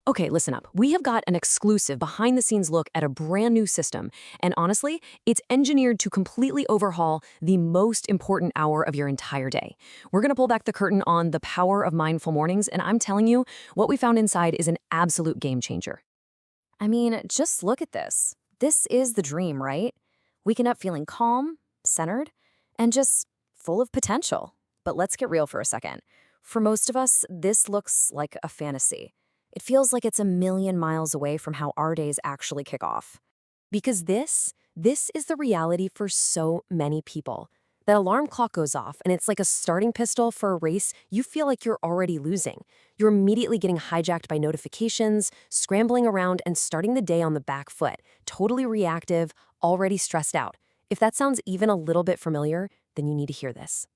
Okay, listen up. We have got an exclusive behind-the-scenes look at a brand new system, and honestly, it's engineered to completely overhaul the most important hour of your entire day. We're going to pull back the curtain on the power of mindful mornings, and I'm telling you, what we found inside is an absolute game changer. I mean, just look at this. This is the dream, right? Waking up feeling calm, centered, and just full of potential. But let's get real for a second. For most of us, this looks like a fantasy. It feels like it's a million miles away from how our days actually kick off. Because this is the reality for so many people. That alarm clock goes off, and it's like a starting pistol for a race you feel like you're already losing. You're immediately getting hijacked by notifications, scrambling around, and starting the day on the back foot, totally reactive, already stressed out. If that sounds even a little bit familiar, then you need to hear this.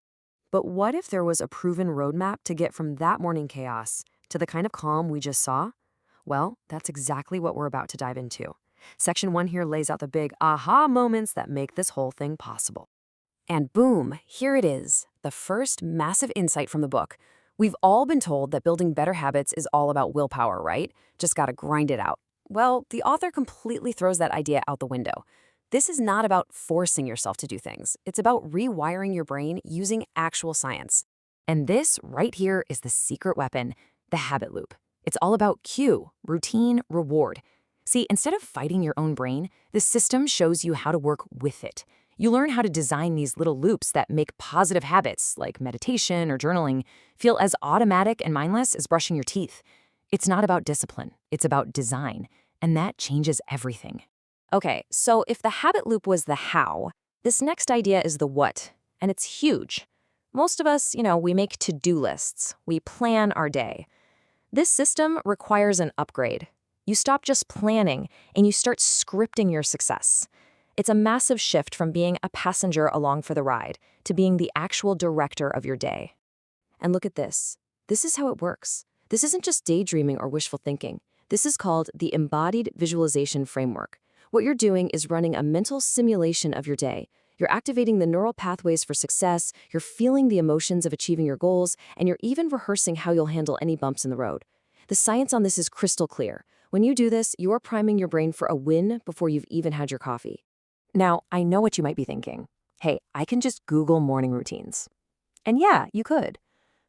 But what if there was a proven roadmap to get from that morning chaos to the kind of calm we just saw? Well, that's exactly what we're about to dive into. Section 1 here lays out the big aha moments that make this whole thing possible. And boom, here it is, the first massive insight from the book. We've all been told that building better habits is all about willpower, right? Just gotta grind it out. Well, the author completely throws that idea out the window. This is not about forcing yourself to do things. It's about rewiring your brain using actual science. And this right here is the secret weapon, the habit loop. It's all about cue, routine, reward. See, instead of fighting your own brain, the system shows you how to work with it. You learn how to design these little loops that make positive habits, like meditation or journaling, feel as automatic and mindless as brushing your teeth. It's not about discipline, it's about design, and that changes everything. Okay, so if the habit loop was the how, this next idea is the what, and it's huge. Most of us, we make to-do lists. We plan our day. This system requires an upgrade. You stop just planning, and you start scripting your success. It's a massive shift from being a passenger along for the ride to being the actual director of your day. And look at this. This is how it works. This isn't just daydreaming or wishful thinking. This is called the embodied visualization framework. What you're doing is running a mental simulation of your day. You're activating the neural pathways for success, you're feeling the emotions of achieving your goals, and you're even rehearsing how you'll handle any bumps in the road. The science on this is crystal clear. When you do this, you're priming your brain for a win before you've even had your coffee. Now, I know what you might be thinking. Hey, I can just Google morning routines. And yeah, you could.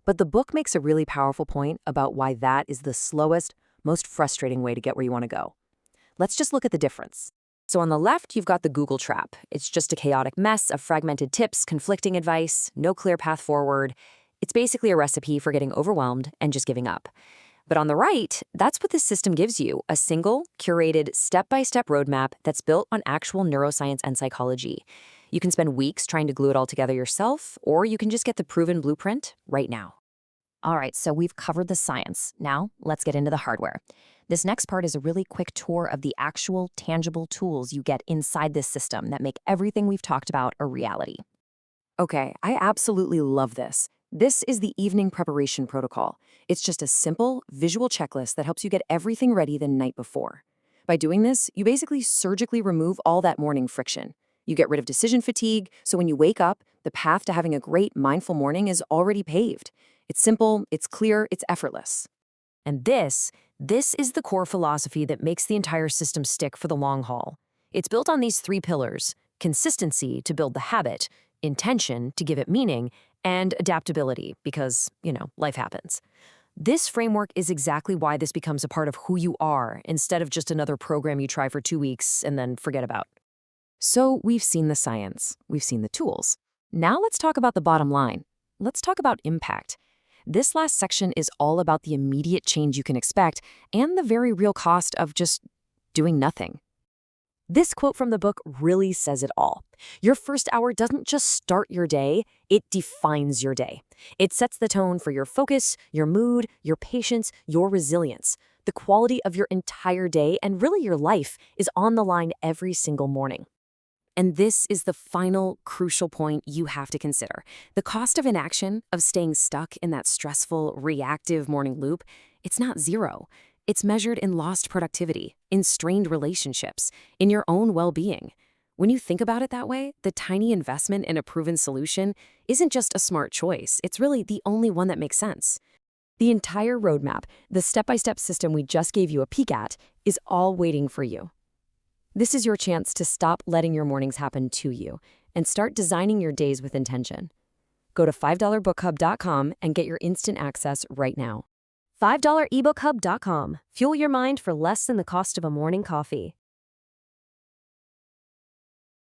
But the book makes a really powerful point about why that is the slowest, most frustrating way to get where you want to go. Let's just look at the difference. So on the left, you've got the Google trap. It's just a chaotic mess of fragmented tips, conflicting advice, no clear path forward. It's basically a recipe for getting overwhelmed and just giving up. But on the right, that's what this system gives you, a single, curated, step-by-step roadmap that's built on actual neuroscience and psychology. You can spend weeks trying to glue it all together yourself, or you can just get the proven blueprint right now. All right, so we've covered the science. Now, let's get into the hardware. This next part is a really quick tour of the actual, tangible tools you get inside this system that make everything we've talked about a reality. Okay, I absolutely love this. This is the evening preparation protocol. It's just a simple, visual checklist that helps you get everything ready the night before. By doing this, you basically surgically remove all that morning friction. You get rid of decision fatigue, so when you wake up, the path to having a great, mindful morning is already paved. It's simple, it's clear, it's effortless. And this is the core philosophy that makes the entire system stick for the long haul. It's built on these three pillars: consistency to build the habit, intention to give it meaning, and adaptability because, life happens. This framework is exactly why this becomes a part of who you are instead of just another program you try for 2 weeks and then forget about. So we've seen the science, we've seen the tools. Now let's talk about the bottom line. Let's talk about impact. This last section is all about the immediate change you can expect and the very real cost of just doing nothing. This quote from the book really says it all. Your first hour doesn't just start your day, it defines your day. It sets the tone for your focus, your mood, your patience, your resilience. The quality of your entire day and really your life is on the line every single morning. And this is the final crucial point you have to consider. The cost of inaction, of staying stuck in that stressful, reactive morning loop, it's not zero. It's measured in lost productivity, in strained relationships, in your own well-being. When you think about it that way, the tiny investment in a proven solution isn't just a smart choice, it's really the only one that makes sense. The entire roadmap, the step-by-step system we just gave you a peek at, is all waiting for you. This is your chance to stop letting your mornings happen to you and start designing your days with intention. Go to $5bookhub.com and get your instant access right now. $5eboookhub.com. Fuel your mind for less than the cost of a morning coffee.